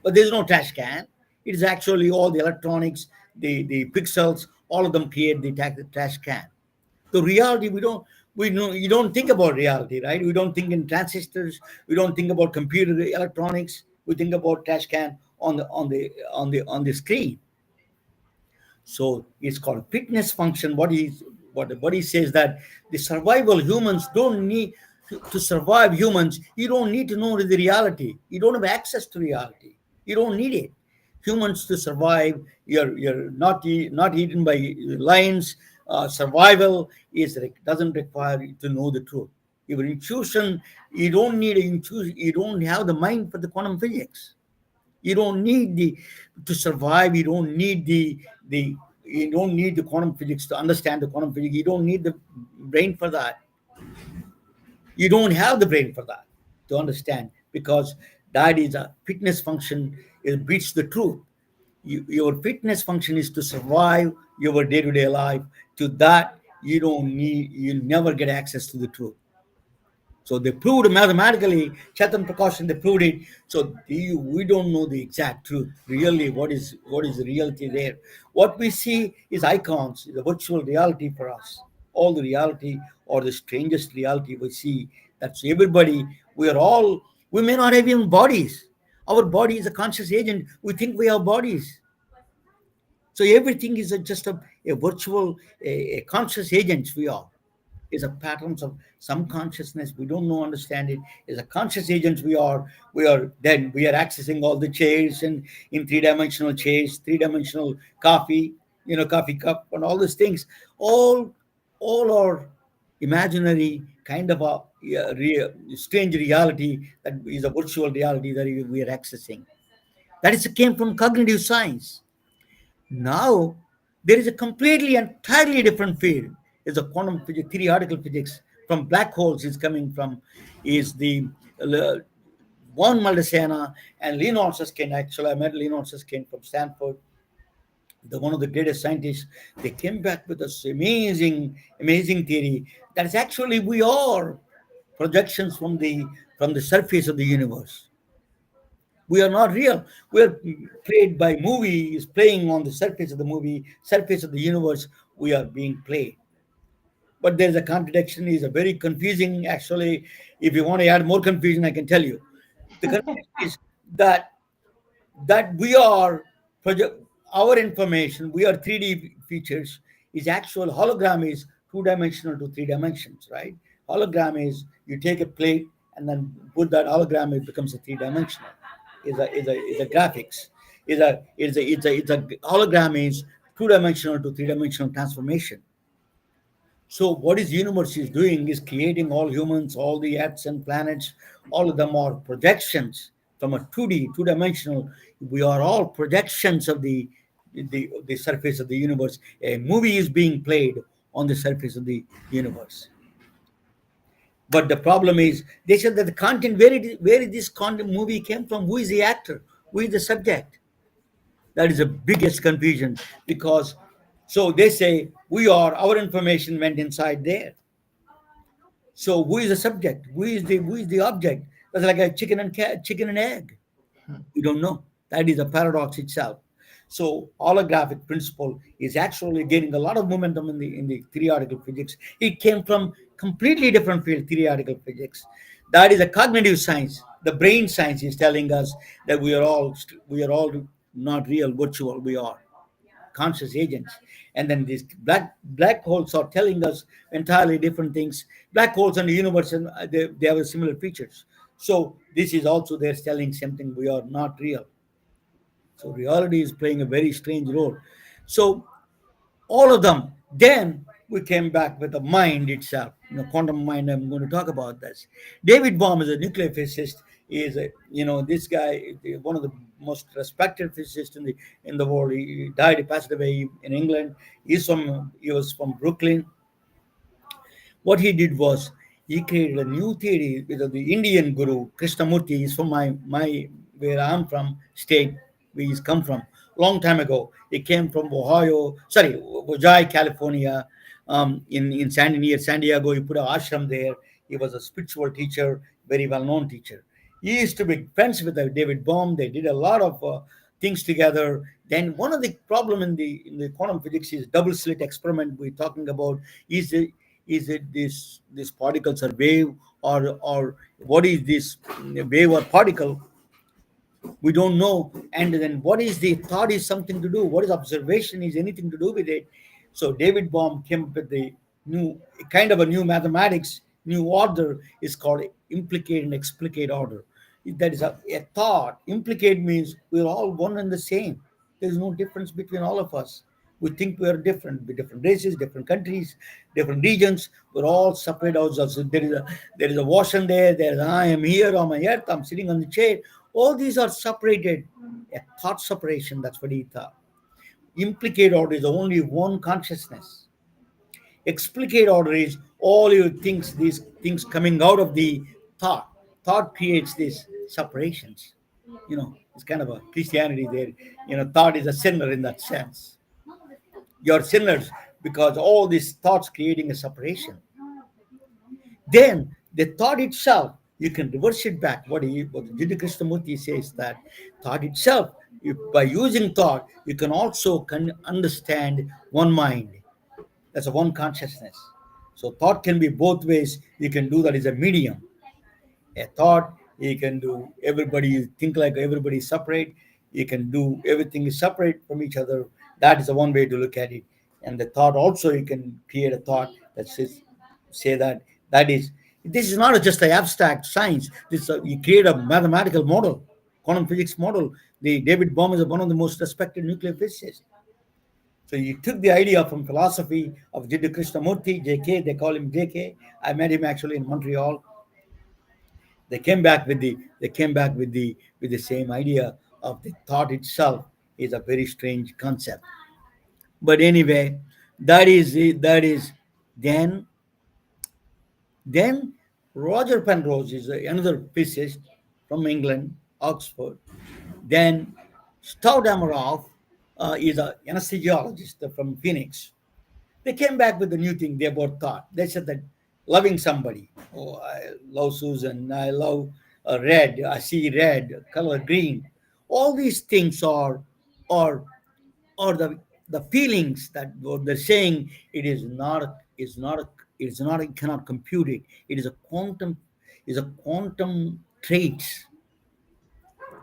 But there's no trash can. It is actually all the electronics, the pixels, all of them create the trash can. So reality, we know you don't think about reality, right? We don't think in transistors. We don't think about computer electronics. We think about trash can on the screen. So it's called fitness function. What he says that the survival humans don't need to survive humans. You don't need to know the reality. You don't have access to reality. You don't need it. Humans to survive, you're not eaten by lions. Survival doesn't require you to know the truth. Your intuition, you don't need a intuition. You don't have the mind for the quantum physics. You don't need the to survive. You don't need the quantum physics to understand the quantum physics. You don't need the brain for that. You don't have the brain for that to understand, because that is a fitness function. It beats the truth. Your fitness function is to survive your day-to-day life. To that, you never get access to the truth. So they proved mathematically, Chetan Prakash, they proved it. So we don't know the exact truth, really, what is the reality there. What we see is icons, the virtual reality for us. All the reality or the strangest reality we see. That's everybody. We may not have even bodies. Our body is a conscious agent. We think we have bodies. So everything is just a virtual, a conscious agents we are. Is a patterns of some consciousness. We don't know, understand it. Is a conscious agents we are. We are accessing all the chairs and in three-dimensional chairs, three-dimensional coffee, coffee cup and all these things. All are imaginary kind of a strange reality that is a virtual reality that we are accessing. That is came from cognitive science. Now there is a completely entirely different field. Is a quantum physics, theoretical physics from black holes is coming from is the Von Maldacena and Leonard Susskind. Actually, I met Leonard Susskind from Stanford, one of the greatest scientists. They came back with this amazing theory that is actually we are projections from the surface of the universe. We are not real. We are played by movies, playing on the surface of the universe. We are being played. But there's a contradiction. Is a very confusing. Actually, if you want to add more confusion, I can tell you. The contradiction is that we are project our information. We are 3D features. Is actual hologram is two-dimensional to three dimensions, right? Hologram is you take a plate and then put that hologram. It becomes a three-dimensional. Is a graphics. It's a hologram is two-dimensional to three-dimensional transformation. So what is universe is doing is creating all humans, all the earths and planets. All of them are projections from a 2D, two-dimensional. We are all projections of the surface of the universe. A movie is being played on the surface of the universe. But the problem is, they said that the content, where is this content movie came from? Who is the actor? Who is the subject? That is the biggest confusion, because so they say our information went inside there. So who is the subject? Who is the object? That's like a chicken and egg. We don't know. That is a paradox itself. So holographic principle is actually gaining a lot of momentum in the theoretical physics. It came from completely different field, theoretical physics. That is a cognitive science. The brain science is telling us that we are all not real, virtual. We are conscious agents. And then these black holes are telling us entirely different things. Black holes and the universe, and they have similar features. So this is also they're telling something, we are not real. So reality is playing a very strange role. So all of them. Then we came back with the mind itself, quantum mind. I'm going to talk about this. David Bohm is a nuclear physicist. This guy, one of the most respected physicists in the world. He died, he passed away in England. He was from Brooklyn. What he did was he created a new theory with the Indian guru Krishnamurti. Is from my where I'm from, state where he's come from. long time ago. He came from Ojai, California. In San Diego, he put an ashram there. He was a spiritual teacher, very well-known teacher. He used to be friends with David Bohm. They did a lot of things together. Then one of the problem in the quantum physics is double slit experiment we're talking about. Is it this particles are wave, or what is this wave or particle? We don't know. And then what is the thought is something to do, what is observation is anything to do with it. So David Bohm came up with the new kind of a new mathematics, new order is called implicate and explicate order. That is a thought. Implicate means we're all one and the same. There's no difference between all of us. We think we are different, with different races, different countries, different regions. We're all separate ourselves. So there is a ocean there. There's I am here on my earth. I'm sitting on the chair. All these are separated. A thought separation. That's what he thought. Implicate order is only one consciousness. Explicate order is all your things, these things coming out of the thought. Thought creates these separations. It's kind of a Christianity there. Thought is a sinner in that sense. You're sinners because all these thoughts creating a separation. Then the thought itself, you can reverse it back. What Jiddu Krishnamurti says that thought itself, by using thought, you can also understand one mind. That's a one consciousness. So thought can be both ways. You can do that as a medium. A thought, you can do everybody think like everybody is separate. You can do everything is separate from each other. That is the one way to look at it. And the thought also, you can create a thought that says, say that is, this is not just an abstract science. You create a mathematical model, quantum physics model. The David Bohm is one of the most respected nuclear physicists. So you took the idea from philosophy of Jiddu Krishnamurti, JK, they call him JK. I met him actually in Montreal. They came back with the same idea of the thought itself is a very strange concept. But anyway, that is it. That is then Roger Penrose is another physicist from England, Oxford. Then Stout Amaroff is an anesthesiologist from Phoenix. They came back with a new thing they both thought. They said that loving somebody. Oh, I love Susan. I love red. I see red, color green. All these things are or the feelings that what they're saying. It is not it cannot compute it. It is a quantum traits.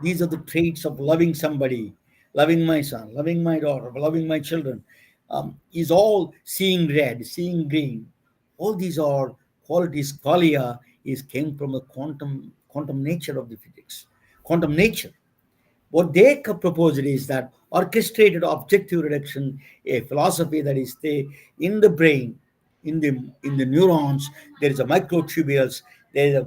These are the traits of loving somebody, loving my son, loving my daughter, loving my children. Is all seeing red, seeing green. All these are qualities. Qualia is came from the quantum nature of the physics, quantum nature. What they proposed is that orchestrated objective reduction, a philosophy that is in the brain, in the neurons, there is a microtubules.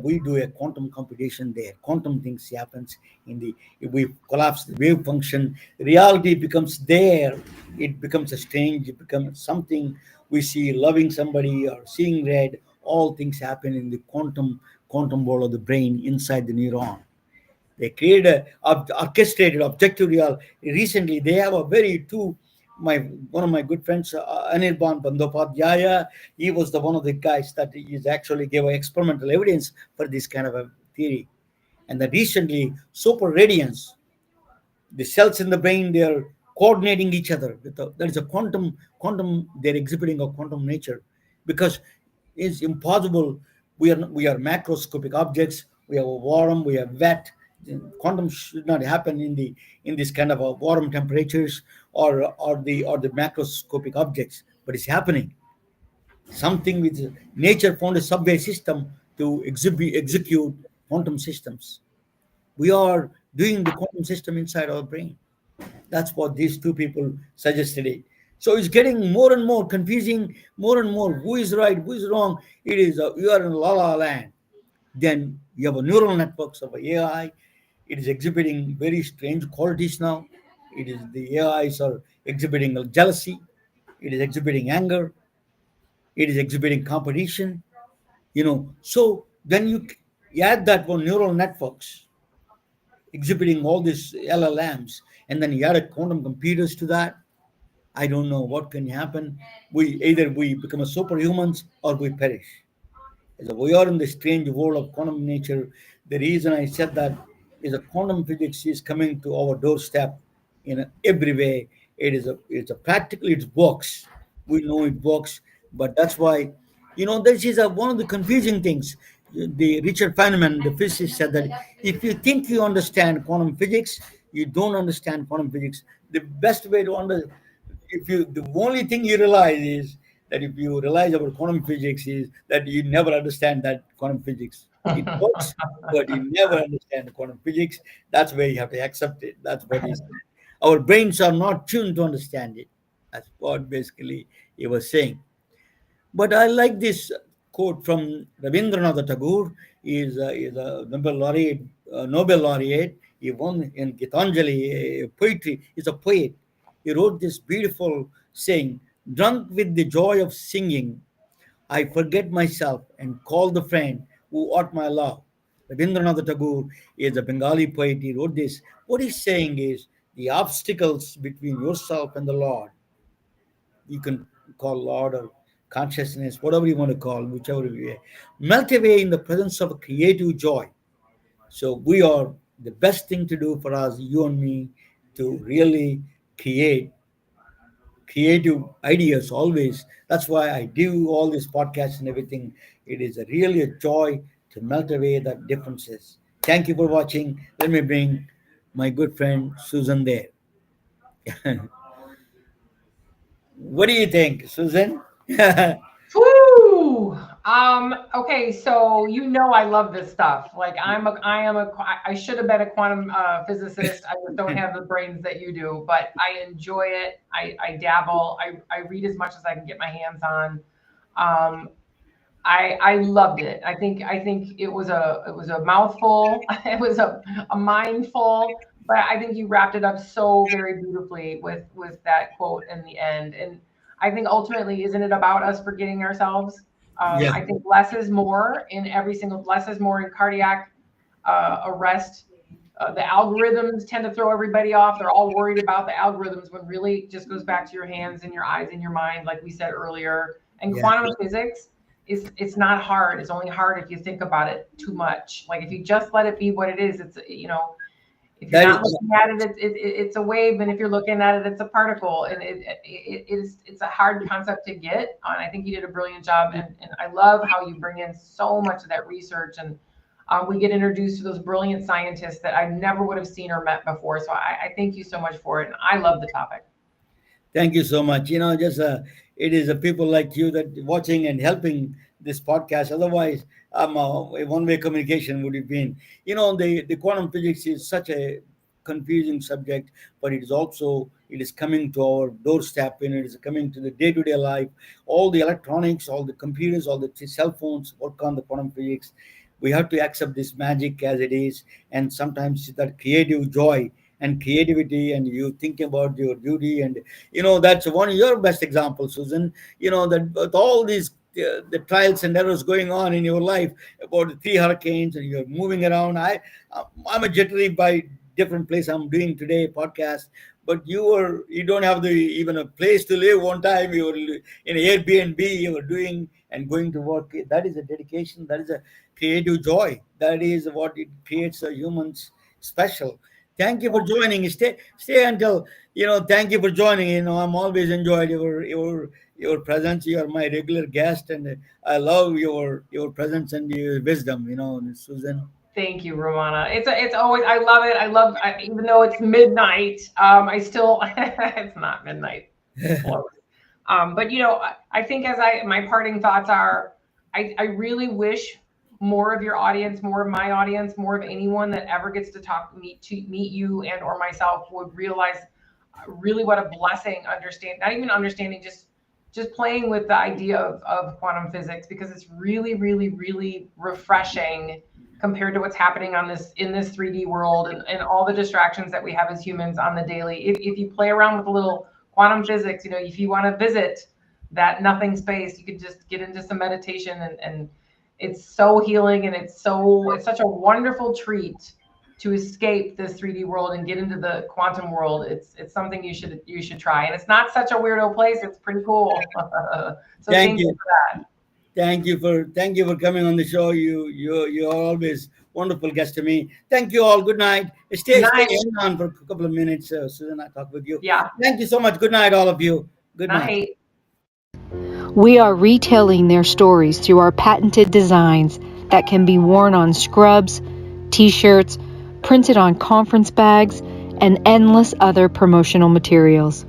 We do a quantum computation there. Quantum things happens if we collapse the wave function, reality becomes there. It becomes a strange. It becomes something we see. Loving somebody or seeing red. All things happen in the quantum world of the brain inside the neuron. They created orchestrated objective real. Recently, they have a very two. One of my good friends, Anirban Bandyopadhyaya, he was the one of the guys that is actually gave experimental evidence for this kind of a theory. And that recently, super radiance, the cells in the brain, they are coordinating each other. There is a quantum. They're exhibiting a quantum nature, because it's impossible. We are macroscopic objects. We have a warm. We have wet. Quantum should not happen in this kind of a warm temperatures or the macroscopic objects, but it's happening. Something which nature found a subway system to execute quantum systems. We are doing the quantum system inside our brain. That's what these two people suggested it. So it's getting more and more confusing, more and more. Who is right? Who is wrong? It is you are in la la land. Then you have a neural networks of AI. It is exhibiting very strange qualities now. It is the AIs are exhibiting jealousy. It is exhibiting anger. It is exhibiting competition. So then you add that one neural networks exhibiting all these LLMs, and then you add a quantum computers to that, I don't know what can happen. We become a superhumans or we perish. As we are in the strange world of quantum nature, the reason I said that is a quantum physics is coming to our doorstep in every way. It's a practically it works. We know it works, but that's why, this is one of the confusing things. The Richard Feynman, the physicist, said that if you think you understand quantum physics, you don't understand quantum physics. The best way to understand, if you the only thing you realize is that if you realize about quantum physics is that you never understand that quantum physics. It works, but you never understand quantum physics. That's where you have to accept it. That's what he said. Our brains are not tuned to understand it. That's what basically he was saying. But I like this quote from Rabindranath Tagore. He is a Nobel laureate. He won in Gitanjali poetry. He's a poet. He wrote this beautiful saying, "Drunk with the joy of singing, I forget myself and call the friend who ought my love." Rabindranath Tagore is a Bengali poet. He wrote this. What he's saying is the obstacles between yourself and the Lord, you can call Lord or consciousness, whatever you want to call, whichever way, melt away in the presence of a creative joy. So we are the best thing to do for us, you and me, to really create creative ideas always. That's why I do all these podcasts and everything. It is really a joy to melt away the differences. Thank you for watching. Let me bring my good friend Susan there. What do you think, Susan? Woo! Okay, so I love this stuff. Like I should have been a quantum physicist. I just don't have the brains that you do, but I enjoy it. I dabble. I read as much as I can get my hands on. I loved it. I think it was a mouthful. It was a mindful, but I think you wrapped it up so very beautifully with that quote in the end. And I think ultimately, isn't it about us forgetting ourselves? Yeah, I think less is more in less is more in cardiac arrest. The algorithms tend to throw everybody off. They're all worried about the algorithms when really it just goes back to your hands and your eyes and your mind, like we said earlier. And yeah. quantum physics it's not hard. It's only hard if you think about it too much. Like if you just let it be what it is, it's if you're That not is looking at it, it's a wave, and if you're looking at it, it's a particle, and it's a hard concept to get. And I think you did a brilliant job, and I love how you bring in so much of that research, and we get introduced to those brilliant scientists that I never would have seen or met before. So I thank you so much for it, and I love the topic. Thank you so much. Just it is people like you that watching and helping this podcast. Otherwise, a one-way communication would have been. The quantum physics is such a confusing subject, but it is coming to our doorstep, and it is coming to the day-to-day life. All the electronics, all the computers, all the cell phones work on the quantum physics. We have to accept this magic as it is, and sometimes that creative joy and creativity, and you think about your duty, and that's one of your best examples, Susan. That with all these the trials and errors going on in your life, about the three hurricanes, and you're moving around. I'm a jittery by different place. I'm doing today podcast, but you don't have the even a place to live. One time you were in an Airbnb, you were doing and going to work. That is a dedication. That is a creative joy. That is what it creates a humans special. Thank you for joining. Stay until Thank you for joining. I'm always enjoyed your presence. You are my regular guest, and I love your presence and your wisdom. Susan. Thank you, Romana. It's always I love it. Even though it's midnight, I still it's not midnight. It's close. But I think my parting thoughts are, I really wish more of your audience, more of my audience, more of anyone that ever gets to meet you and or myself would realize really what a blessing not even understanding, just playing with the idea of quantum physics, because it's really, really, really refreshing compared to what's happening in this 3D world and all the distractions that we have as humans on the daily. If you play around with a little quantum physics, if you want to visit that nothing space, you could just get into some meditation, and it's so healing, and it's such a wonderful treat to escape this 3D world and get into the quantum world, it's something you should try. And it's not such a weirdo place. It's pretty cool. So Thank you for that. Thank you for coming on the show. You're always wonderful guest to me. Thank you all. Good night. Stay hang on for a couple of minutes, Susan. I talk with you. Yeah. Thank you so much. Good night, all of you. Good night. We are retelling their stories through our patented designs that can be worn on scrubs, t-shirts, printed on conference bags, and endless other promotional materials.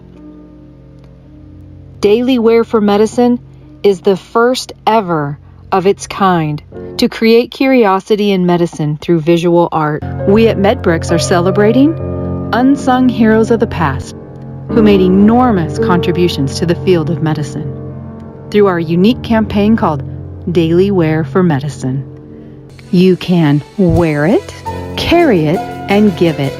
Daily Wear for Medicine is the first ever of its kind to create curiosity in medicine through visual art. We at MedBricks are celebrating unsung heroes of the past who made enormous contributions to the field of medicine through our unique campaign called Daily Wear for Medicine. You can wear it, carry it, and give it